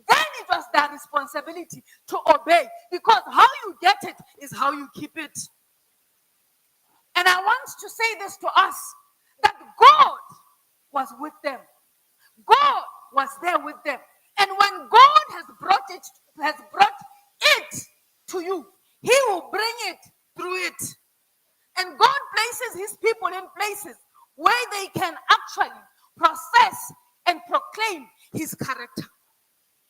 then it was their responsibility to obey, because how you get it is how you keep it. And I want to say this to us, that God was with them. God was there with them. And when God has brought it to you, He will bring it through it. And God places His people in places where they can actually process and proclaim His character.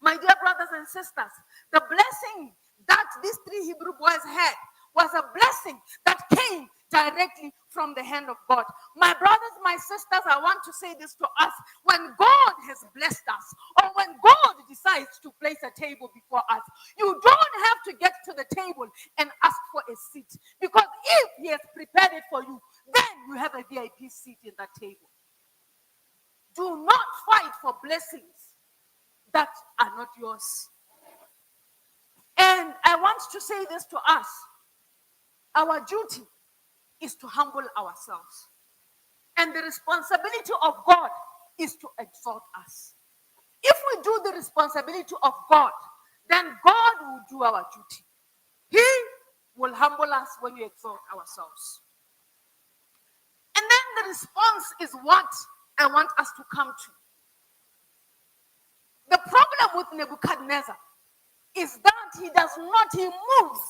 My dear brothers and sisters, the blessing that these three Hebrew boys had was a blessing that came directly from the hand of God. My brothers, my sisters, I want to say this to us. When God has blessed us, or when God decides to place a table before us, you don't have to get to the table and ask for a seat. Because if He has prepared it for you, then you have a VIP seat in that table. Do not fight for blessings that are not yours. And I want to say this to us. Our duty is to humble ourselves. And the responsibility of God is to exalt us. If we do the responsibility of God, then God will do our duty. He will humble us when we exalt ourselves. And then the response is what I want us to come to. The problem with Nebuchadnezzar is that he moves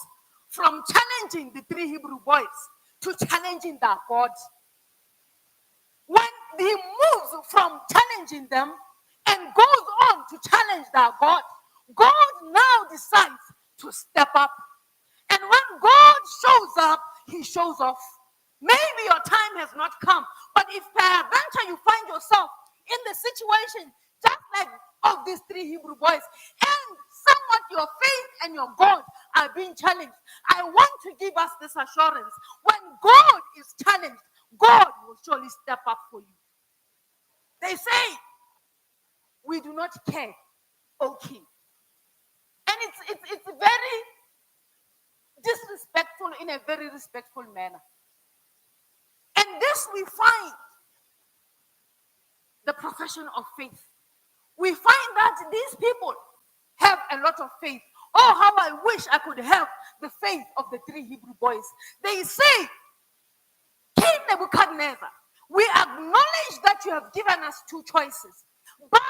from challenging the three Hebrew boys to challenging their God. When he moves from challenging them and goes on to challenge their God, God now decides to step up. And when God shows up, He shows off. Maybe your time has not come, but if peradventure you find yourself in the situation just like of these three Hebrew boys, and somewhat your faith and your God are being challenged, I want to give us this assurance. When God is challenged, God will surely step up for you. They say, we do not care, O king. And it's very disrespectful in a very respectful manner. And this we find the profession of faith. We find that these people have a lot of faith. Oh, how I wish I could have the faith of the three Hebrew boys. They say, King Nebuchadnezzar, we acknowledge that you have given us two choices, but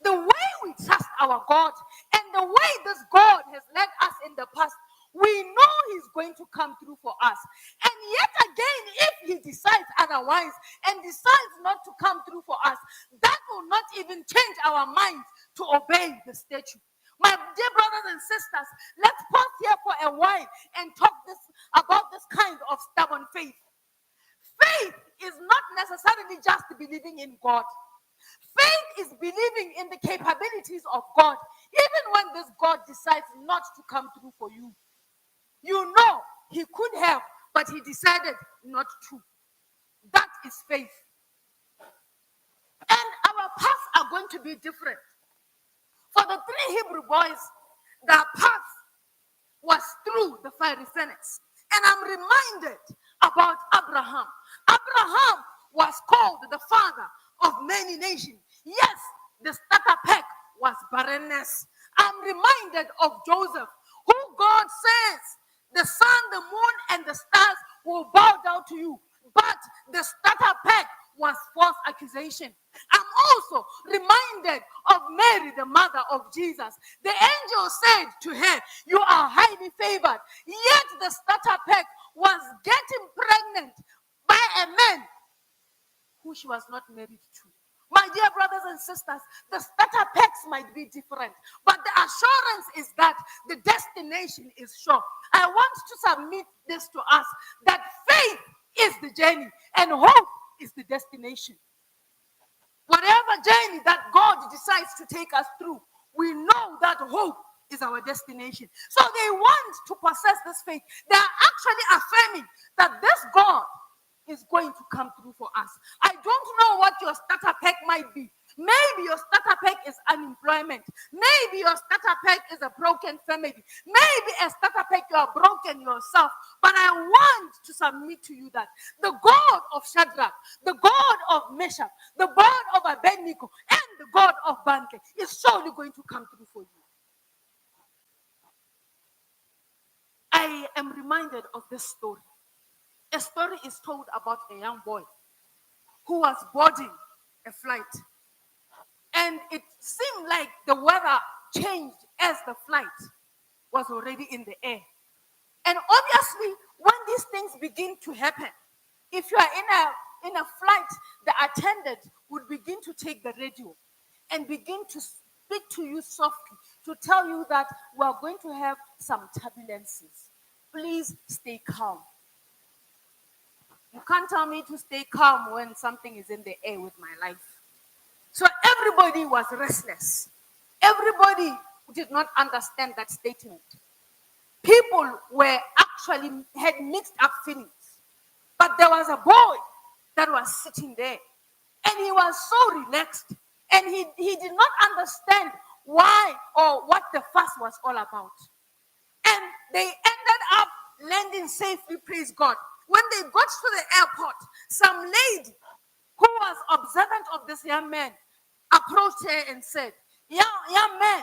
the way we trust our God and the way this God has led us in the past, we know He's going to come through for us. And yet again, if He decides otherwise and decides not to come through for us, that will not even change our minds to obey the statute. My dear brothers and sisters, let's pause here for a while and talk about this kind of stubborn faith. Faith is not necessarily just believing in God. Faith is believing in the capabilities of God, even when this God decides not to come through for you. You know, He could have, but He decided not to. That is faith. And our paths are going to be different. For the three Hebrew boys, their path was through the fiery furnace. And I'm reminded about Abraham. Abraham was called the father of many nations. Yes, the starter pack was barrenness. I'm reminded of Joseph, who God says, the sun, the moon, and the stars will bow down to you. But the starter pack was false accusation. I'm also reminded of Mary, the mother of Jesus. The angel said to her, you are highly favored. Yet the starter pack was getting pregnant by a man who she was not married to. My dear brothers and sisters, the starter packs might be different, but the assurance is that the destination is sure. I want to submit this to us, that faith is the journey and hope is the destination. Whatever journey that God decides to take us through, we know that hope is our destination. So they want to possess this faith. They are actually affirming that this God is going to come through for us. I don't know what your starter pack might be, Maybe your starter pack is unemployment. Maybe your starter pack is a broken family. Maybe a starter pack you are broken yourself. But I want to submit to you that the God of Shadrach, the God of Meshach, the God of Abednego, and the God of Banke is surely going to come through for you. I am reminded of this story. A story is told about a young boy who was boarding a flight. And it seemed like the weather changed as the flight was already in the air. And obviously, when these things begin to happen, if you are in a flight, the attendant would begin to take the radio and begin to speak to you softly to tell you that we are going to have some turbulences. Please stay calm. You can't tell me to stay calm when something is in the air with my life. So everybody was restless. Everybody did not understand that statement. People were actually had mixed up feelings. But there was a boy that was sitting there, and he was so relaxed, and he did not understand why or what the fuss was all about. And they ended up landing safely, praise God. When they got to the airport, some lady who was observant of this young man approached her and said, young man.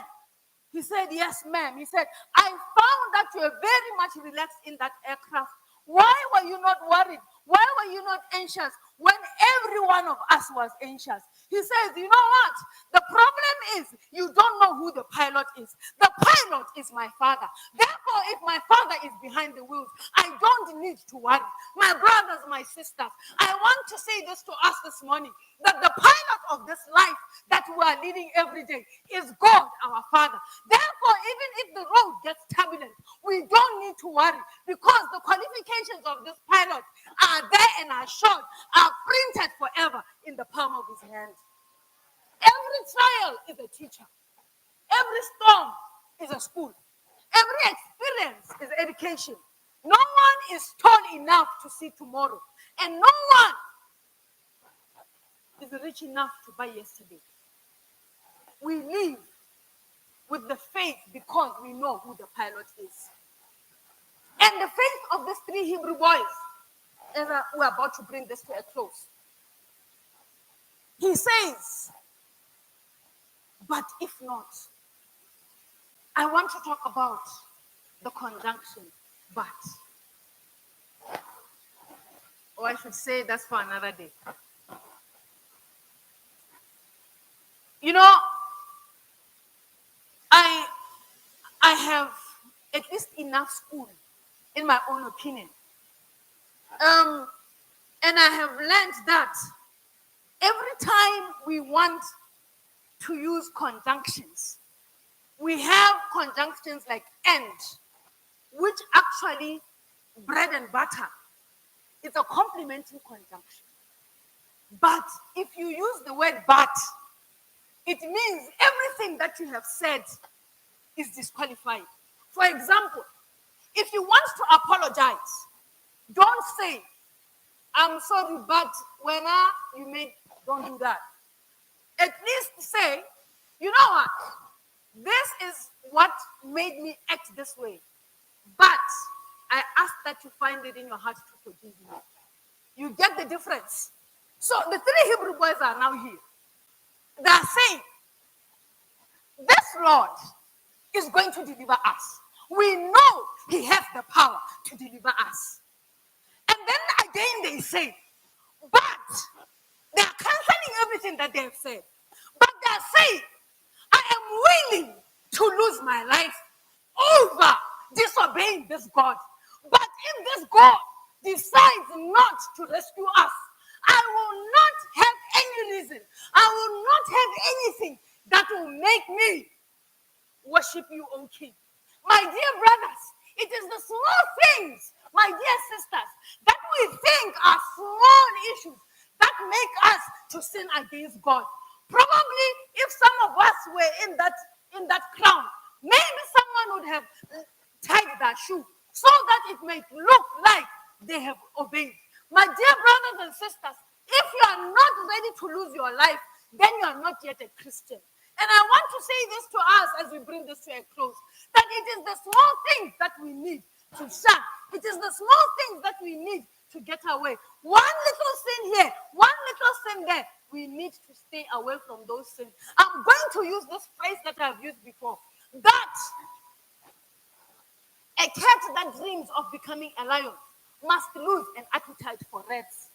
He said, yes, ma'am. He said, I found that you were very much relaxed in that aircraft. Why were you not worried? Why were you not anxious when every one of us was anxious? He says, you know what? The problem is you don't know who the pilot is. The pilot is my father. Therefore, if my father is behind the wheels, I don't need to worry. My brothers, my sisters, I want to say this to us this morning, that the pilot of this life that we are leading every day is God, our Father. Therefore, even if the road gets turbulent, we don't need to worry, because the qualifications of this pilot are there and are shown, are printed forever in the palm of his hand. Every trial is a teacher. Every storm is a school. Every experience is education. No one is tall enough to see tomorrow, and no one is rich enough to buy yesterday. We live with the faith because we know who the pilot is. And the faith of these three Hebrew boys, as we're about to bring this to a close, he says, but if not, I want to talk about the conjunction, but. Or I should say that's for another day. You know, I have at least enough school, in my own opinion. And I have learned that every time we want to use conjunctions, we have conjunctions like and, which actually bread and butter. It's a complementary conjunction. But if you use the word but, it means everything that you have said is disqualified. For example, if you want to apologize, don't say, I'm sorry, but when you made, don't do that. At least say, you know what? This is what made me act this way. But I ask that you find it in your heart to forgive me. You get the difference. So the three Hebrew boys are now here. They are saying, this Lord is going to deliver us. We know he has the power to deliver us. And then again they say, but they are canceling everything that they have said. But they are saying, I am willing to lose my life over disobeying this God. But if this God decides not to rescue us, I will not have any reason. I will not have anything that will make me worship you, O King. My dear brothers, it is the small things, my dear sisters, that we think are small issues that make us to sin against God. Probably if some of us were in that crown, maybe someone would have tied their shoe so that it may look like they have obeyed. My dear brothers and sisters, if you are not ready to lose your life, then you are not yet a Christian. And I want to say this to us as we bring this to a close, that it is the small things that we need to shun. It is the small things that we need to get away. One little sin here, one little sin there. We need to stay away from those sins. I'm going to use this phrase that I've used before. That a cat that dreams of becoming a lion must lose an appetite for rats.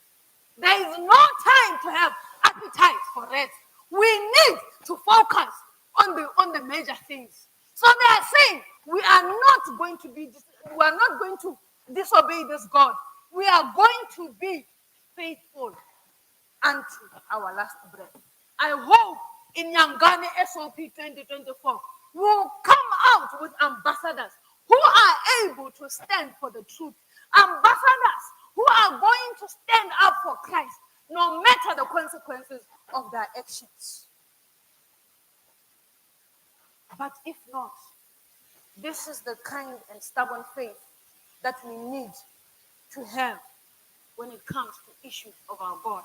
There is no time to have appetite for rats. We need to focus on the major things. So they are saying we are not going to disobey this God. We are going to be faithful unto our last breath. I hope in Yangane SOP 2024 we'll come out with ambassadors who are able to stand for the truth. Ambassadors who are going to stand up for Christ no matter the consequences of their actions. But if not, this is the kind and stubborn faith that we need to have when it comes to issues of our God.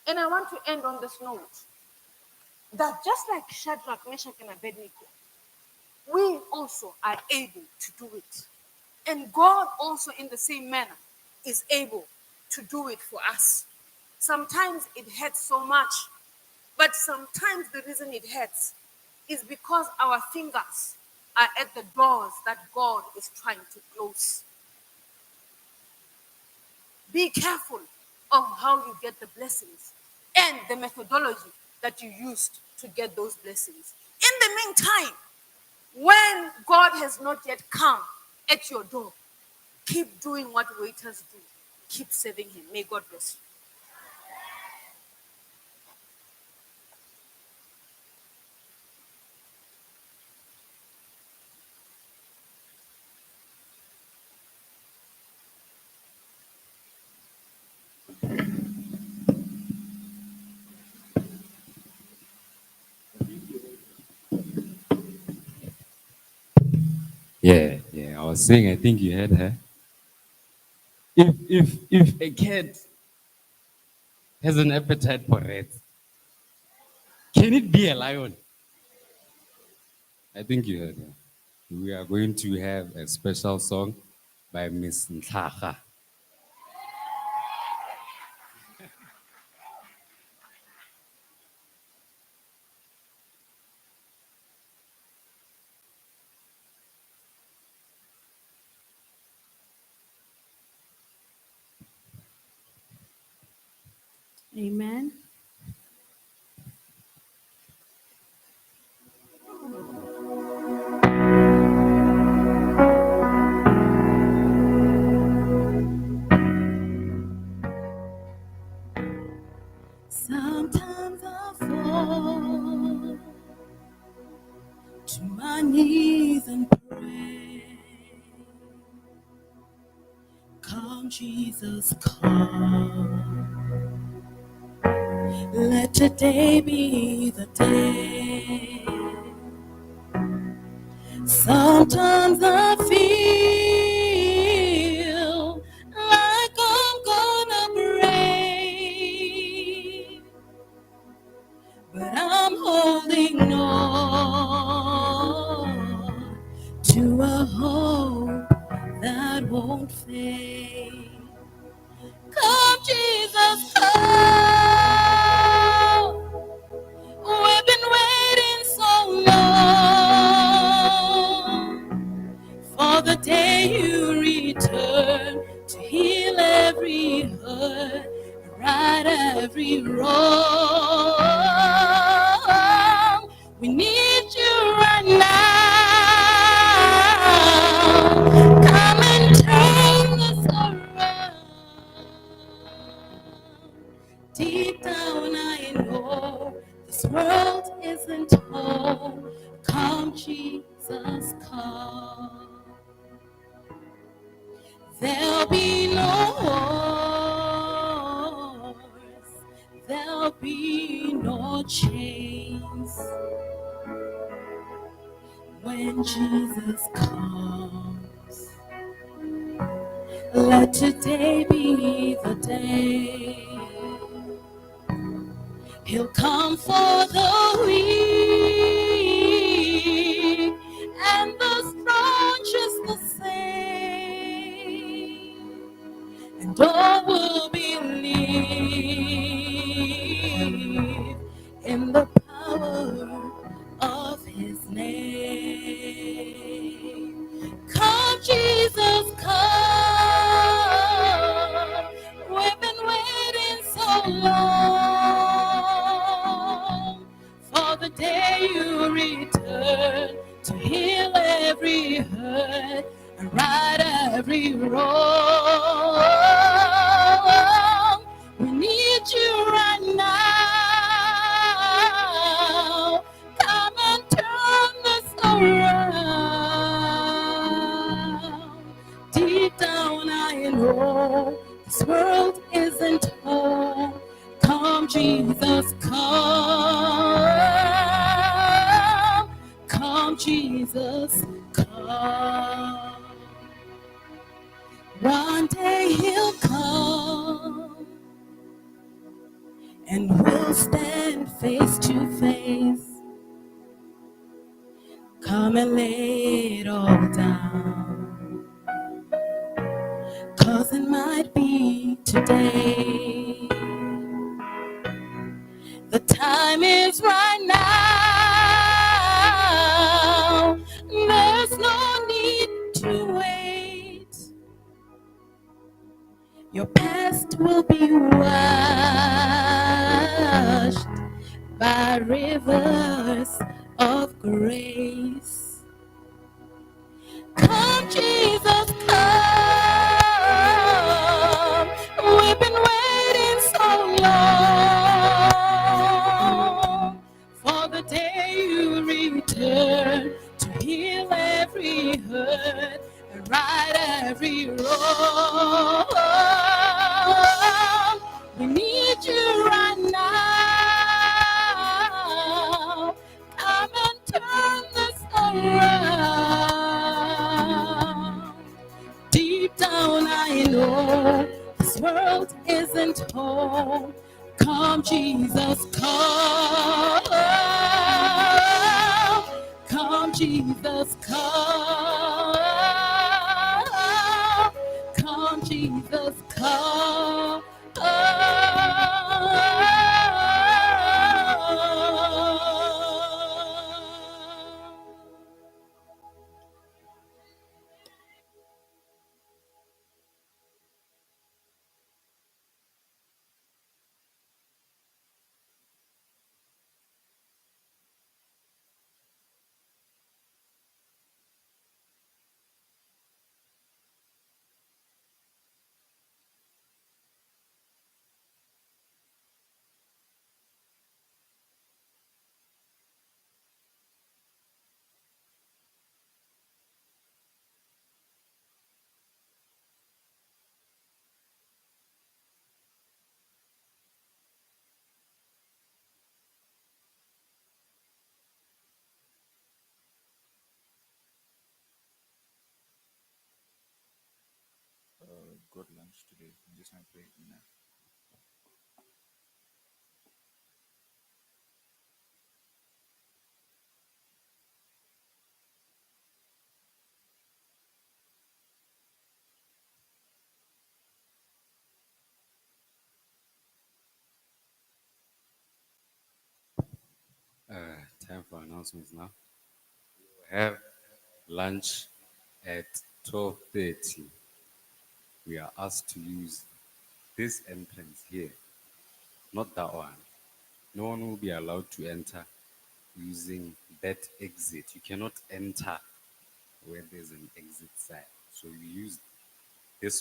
And I want to end on this note, that just like Shadrach, Meshach, and Abednego, we also are able to do it. And God also in the same manner is able to do it for us. Sometimes it hurts so much, but sometimes the reason it hurts is because our fingers are at the doors that God is trying to close. Be careful of how you get the blessings and the methodology that you used to get those blessings. In the meantime, when God has not yet come at your door, keep doing what waiters do. Keep serving him. May God bless you. Yeah. I was saying, I think you heard her. If a cat has an appetite for rats, can it be a lion? I think you heard her. We are going to have a special song by Miss Nhlaga. Amen. Sometimes I fall to my knees and pray. Come, Jesus, come. Let today be the day. Sometimes I feel like I'm gonna break, but I'm holding on to a hope that won't fade. Come, Jesus, come. We've been waiting so long for the day you return to heal every hurt, right every wrong. We need you right now. Come and turn this around. Deep down I know this world isn't home. Come, Jesus, come. There'll be no wars, there'll be no chains when Jesus comes. Let today be the day. He'll come for the weak and the strong just the same. And all will believe in the power of his name. Come, Jesus, come. We've been waiting so long for the day you return to heal every hurt and right every wrong. We need you right now. Come and turn this around. Deep down I know this world isn't home. Come, Jesus, come. Come, Jesus, come. One day he'll come and we'll stand face to face. Come and lay it all down, 'cause it might be today. The time is right now. There's no need to wait. Your past will be washed by rivers of grace. Come, Jesus, come. We've been waiting so long for the day you return to heal every hurt and right every wrong. We need you right now. Come and turn this around. Deep down I know this world isn't home. Come, Jesus, come. Come, Jesus, come. Come, Jesus, come. Good lunch today. Just my plate. Time for announcements now. We have lunch at 12:30. We are asked to use this entrance here, not that one. No one will be allowed to enter using that exit. You cannot enter where there's an exit sign. So you use